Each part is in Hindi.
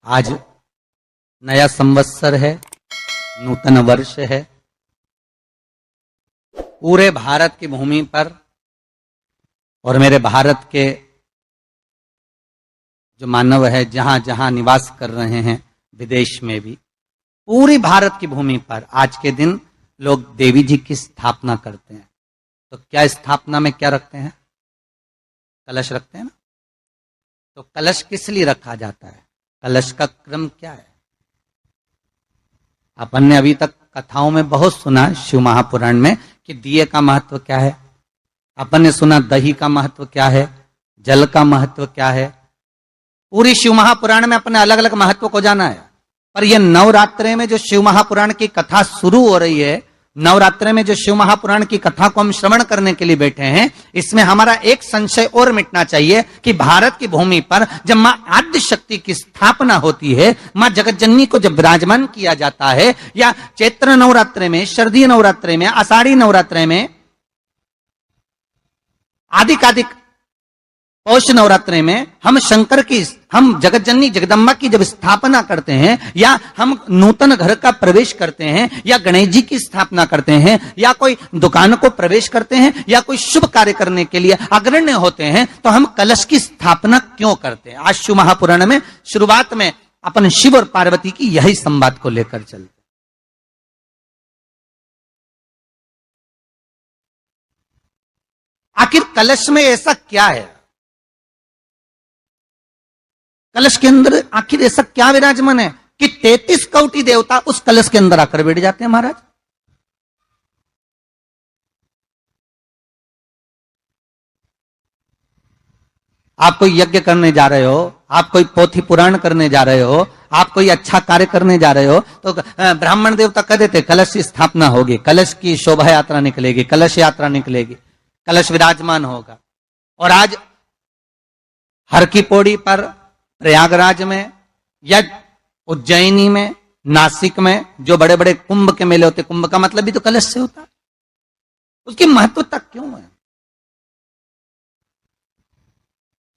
आज नया संवत्सर है, नूतन वर्ष है। पूरे भारत की भूमि पर और मेरे भारत के जो मानव है जहां जहां निवास कर रहे हैं, विदेश में भी, पूरी भारत की भूमि पर आज के दिन लोग देवी जी की स्थापना करते हैं। तो क्या स्थापना में क्या रखते हैं? कलश रखते हैं ना। तो कलश किस लिए रखा जाता है? कलश का क्रम क्या है? अपन ने अभी तक कथाओं में बहुत सुना, शिव महापुराण में, कि दिए का महत्व क्या है। अपन ने सुना दही का महत्व क्या है, जल का महत्व क्या है। पूरी शिव महापुराण में अपने अलग अलग महत्व को जाना है। पर यह नवरात्रे में जो शिव महापुराण की कथा शुरू हो रही है, नवरात्रे में जो शिव महापुराण की कथा को हम श्रवण करने के लिए बैठे हैं, इसमें हमारा एक संशय और मिटना चाहिए कि भारत की भूमि पर जब मां आद्य शक्ति की स्थापना होती है, मां जगत जननी को जब विराजमान किया जाता है, या चैत्र नवरात्रे में, शरदीय नवरात्रे में, आषाढ़ी नवरात्रे में, आदिकादिक पौष नवरात्रे में हम जगत जननी जगदम्बा की जब स्थापना करते हैं, या हम नूतन घर का प्रवेश करते हैं, या गणेश जी की स्थापना करते हैं, या कोई दुकान को प्रवेश करते हैं, या कोई शुभ कार्य करने के लिए अग्रण्य होते हैं, तो हम कलश की स्थापना क्यों करते हैं? आज शिव महापुराण में शुरुआत में अपन शिव और पार्वती की यही संवाद को लेकर चलते। आखिर कलश में ऐसा क्या है? कलश के अंदर आखिर ऐसा क्या विराजमान है कि 33 कोटि देवता उस कलश के अंदर आकर बैठ जाते हैं? महाराज, आप कोई यज्ञ करने जा रहे हो, आप कोई पोथी पुराण करने जा रहे हो, आप कोई अच्छा कार्य करने जा रहे हो, तो ब्राह्मण देवता कह देते कलश की स्थापना होगी, कलश की शोभा यात्रा निकलेगी, कलश यात्रा निकलेगी, कलश विराजमान होगा। और आज हर की पौड़ी पर, प्रयागराज में, या उज्जैनी में, नासिक में जो बड़े बड़े कुंभ के मेले होते, कुंभ का मतलब भी तो कलश से होता है। उसकी महत्वता क्यों है?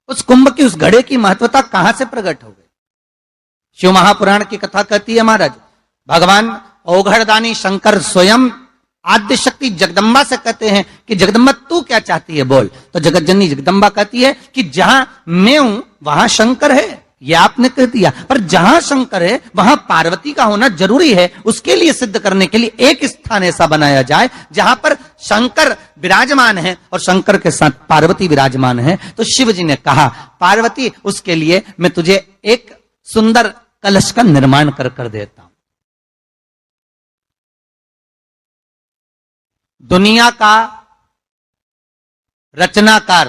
उस कुंभ की, उस घड़े की महत्वता कहां से प्रकट हो गई? शिव महापुराण की कथा कहती है महाराज, भगवान ओघड़दानी शंकर स्वयं आद्य शक्ति जगदम्बा से कहते हैं कि जगदम्बा तू क्या चाहती है बोल। तो जगत जननी जगदम्बा कहती है कि जहां मैं हूं वहां शंकर है। यह आपने कह दिया, पर जहां शंकर है वहां पार्वती का होना जरूरी है। उसके लिए सिद्ध करने के लिए एक स्थान ऐसा बनाया जाए जहां पर शंकर विराजमान है और शंकर के साथ पार्वती विराजमान है। तो शिव जी ने कहा, पार्वती, उसके लिए मैं तुझे एक सुंदर कलश का निर्माण कर देता हूं। दुनिया का रचनाकार,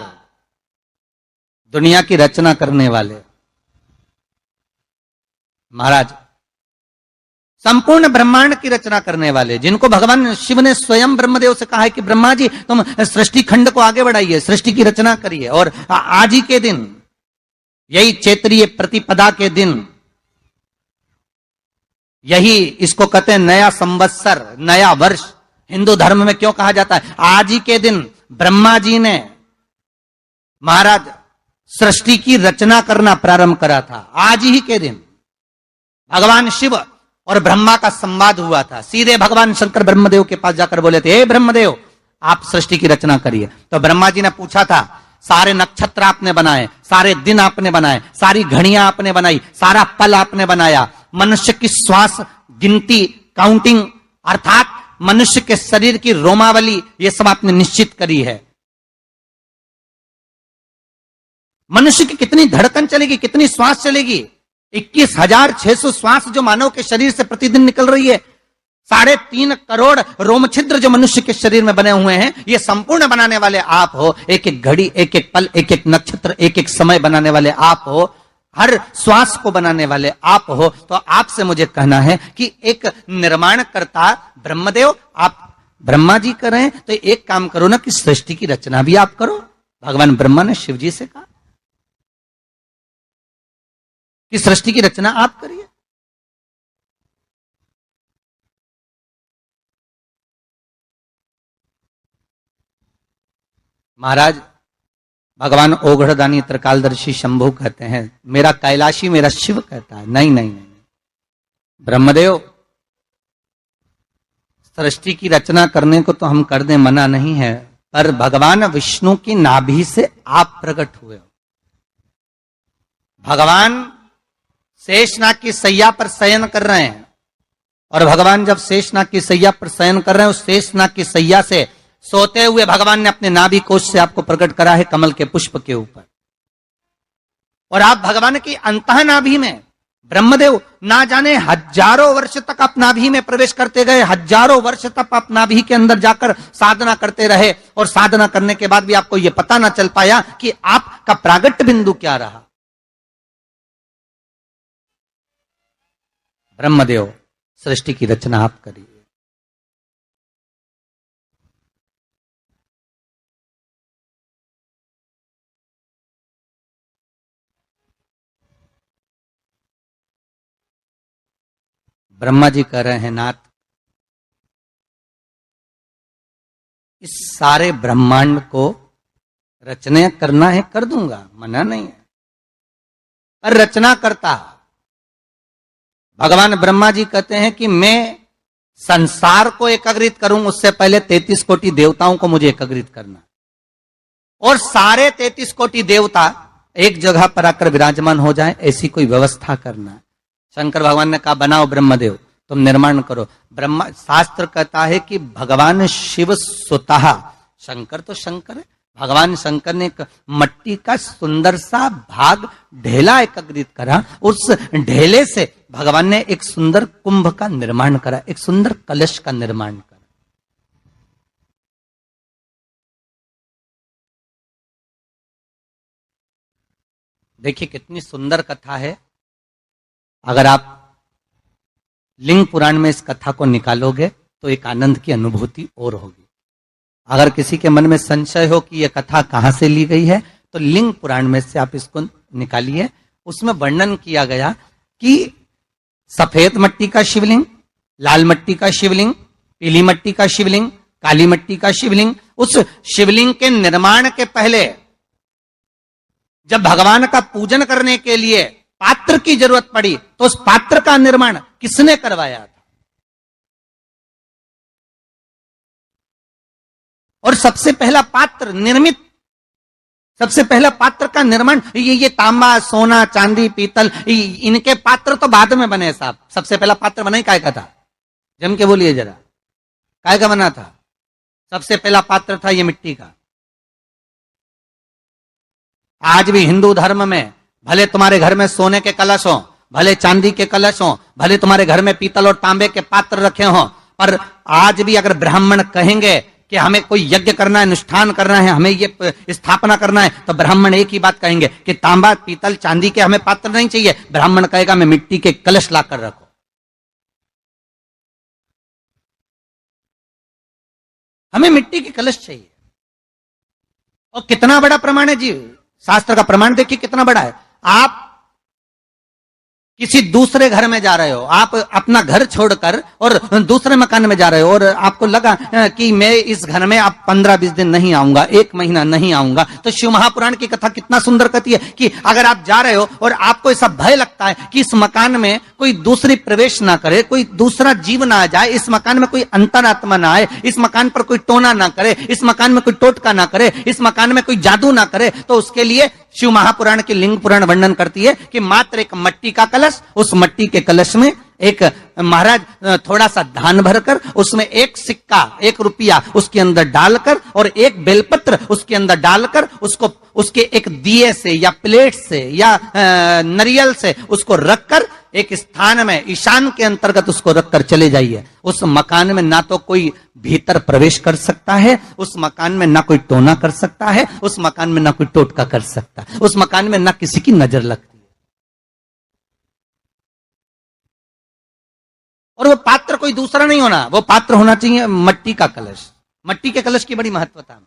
दुनिया की रचना करने वाले महाराज, संपूर्ण ब्रह्मांड की रचना करने वाले, जिनको भगवान शिव ने स्वयं ब्रह्मदेव से कहा है कि ब्रह्मा जी तुम सृष्टि खंड को आगे बढ़ाइए, सृष्टि की रचना करिए। और आज ही के दिन, यही चैत्रीय प्रतिपदा के दिन, यही इसको कहते हैं नया संवत्सर, नया वर्ष। हिंदू धर्म में क्यों कहा जाता है? आज ही के दिन ब्रह्मा जी ने महाराज सृष्टि की रचना करना प्रारंभ करा था। आज ही के दिन भगवान शिव और ब्रह्मा का संवाद हुआ था। सीधे भगवान शंकर ब्रह्मदेव के पास जाकर बोले थे, हे ब्रह्मदेव, आप सृष्टि की रचना करिए। तो ब्रह्मा जी ने पूछा था, सारे नक्षत्र आपने बनाए, सारे दिन आपने बनाए, सारी घड़ियां आपने बनाई, सारा पल आपने बनाया, मनुष्य की श्वास गिनती, काउंटिंग, अर्थात मनुष्य के शरीर की रोमावली, ये सब आपने निश्चित करी है। मनुष्य की कितनी धड़कन चलेगी, कितनी श्वास चलेगी, 21,600 श्वास जो मानव के शरीर से प्रतिदिन निकल रही है, 3.5 करोड़ रोम छिद्र जो मनुष्य के शरीर में बने हुए हैं, ये संपूर्ण बनाने वाले आप हो। एक एक घड़ी, एक एक पल, एक एक नक्षत्र, एक एक समय बनाने वाले आप हो। हर श्वास को बनाने वाले आप हो। तो आपसे मुझे कहना है कि एक निर्माणकर्ता ब्रह्मदेव, आप ब्रह्मा जी कर रहे हैं, तो एक काम करो ना कि सृष्टि की रचना भी आप करो। भगवान ब्रह्मा ने शिव जी से कहा कि सृष्टि की रचना आप करिए। महाराज, भगवान ओघड़दानी त्रिकालदर्शी शंभु कहते हैं, मेरा कैलाशी मेरा शिव कहता है, नहीं नहीं नहीं, ब्रह्मदेव सृष्टि की रचना करने को तो हम कर दें, मना नहीं है, पर भगवान विष्णु की नाभि से आप प्रकट हुए हो। भगवान शेषनाग की सैया पर शयन कर रहे हैं, और भगवान जब शेषनाग की सैया पर शयन कर रहे हैं, उस शेषनाग की सैया से सोते हुए भगवान ने अपने नाभि कोश से आपको प्रकट करा है कमल के पुष्प के ऊपर। और आप भगवान की अंतः नाभि में, ब्रह्मदेव ना जाने हजारों वर्ष तक आप नाभि में प्रवेश करते गए, हजारों वर्ष तक आप नाभि के अंदर जाकर साधना करते रहे, और साधना करने के बाद भी आपको यह पता ना चल पाया कि आपका प्रागट्य बिंदु क्या रहा। ब्रह्मदेव सृष्टि की रचना आप करिए। ब्रह्मा जी कह रहे हैं, नाथ इस सारे ब्रह्मांड को रचना करना है, कर दूंगा, मना नहीं है, पर रचना करता भगवान ब्रह्मा जी कहते हैं कि मैं संसार को एकाग्रित करूं, उससे पहले 33 कोटि देवताओं को मुझे एकाग्रित करना, और सारे 33 कोटि देवता एक जगह पर आकर विराजमान हो जाएं, ऐसी कोई व्यवस्था करना। शंकर भगवान ने कहा, बनाओ ब्रह्मदेव, तुम निर्माण करो। ब्रह्मा, शास्त्र कहता है कि भगवान शिव स्वतः, शंकर तो शंकर है, भगवान शंकर ने एक मट्टी का सुंदर सा भाग ढेला एकत्रित करा, उस ढेले से भगवान ने एक सुंदर कुंभ का निर्माण करा, एक सुंदर कलश का निर्माण करा। देखिए कितनी सुंदर कथा है। अगर आप लिंग पुराण में इस कथा को निकालोगे तो एक आनंद की अनुभूति और होगी। अगर किसी के मन में संशय हो कि यह कथा कहां से ली गई है, तो लिंग पुराण में से आप इसको निकालिए। उसमें वर्णन किया गया कि सफेद मट्टी का शिवलिंग, लाल मट्टी का शिवलिंग, पीली मट्टी का शिवलिंग, काली मट्टी का शिवलिंग, उस शिवलिंग के निर्माण के पहले जब भगवान का पूजन करने के लिए पात्र की जरूरत पड़ी, तो उस पात्र का निर्माण किसने करवाया था? और सबसे पहला पात्र निर्मित, सबसे पहला पात्र का निर्माण, ये तांबा, सोना, चांदी, पीतल, इनके पात्र तो बाद में बने साहब। सबसे पहला पात्र बना ही काय का था? जम के बोलिए जरा, काय का बना था? सबसे पहला पात्र था ये मिट्टी का। आज भी हिंदू धर्म में भले तुम्हारे घर में सोने के कलश हो, भले चांदी के कलश हो, भले तुम्हारे घर में पीतल और तांबे के पात्र रखे हो, पर आज भी अगर ब्राह्मण कहेंगे कि हमें कोई यज्ञ करना है, अनुष्ठान करना है, हमें ये स्थापना करना है, तो ब्राह्मण एक ही बात कहेंगे कि तांबा, पीतल, चांदी के हमें पात्र नहीं चाहिए। ब्राह्मण कहेगा मैं मिट्टी के कलश लाकर रखो। हमें मिट्टी के कलश चाहिए। और कितना बड़ा प्रमाण है जी, शास्त्र का प्रमाण देखिए कितना बड़ा है। आप किसी दूसरे घर में जा रहे हो, आप अपना घर छोड़कर और दूसरे मकान में जा रहे हो, और आपको लगा कि मैं इस घर में अब 15-20 दिन नहीं आऊंगा, 1 महीना नहीं आऊंगा, तो शिव महापुराण की कथा कितना सुंदर कहती है कि अगर आप जा रहे हो और आपको ऐसा भय लगता है कि इस मकान में कोई दूसरी प्रवेश ना करे, कोई दूसरा जीव ना आ जाए, इस मकान में कोई अंतरात्मा ना आए, इस मकान पर कोई टोना ना करे, इस मकान में कोई टोटका ना करे, इस मकान में कोई जादू ना करे, तो उसके लिए शिव महापुराण की लिंग पुराण वर्णन करती है कि मात्र एक मट्टी का कलश, उस मट्टी के कलश में एक महाराज थोड़ा सा धान भरकर, उसमें एक सिक्का, 1 रुपया उसके अंदर डालकर, और एक बेलपत्र उसके अंदर डालकर, उसको उसके एक दिए से या प्लेट से या नरियल से उसको रखकर एक स्थान में ईशान के अंतर्गत उसको रखकर चले जाइए। उस मकान में ना तो कोई भीतर प्रवेश कर सकता है, उस मकान में ना कोई टोना कर सकता है, उस मकान में ना कोई टोटका कर सकता है, उस मकान में ना किसी की नजर लगती है। और वो पात्र कोई दूसरा नहीं होना, वो पात्र होना चाहिए मट्टी का कलश। मट्टी के कलश की बड़ी महत्वता है।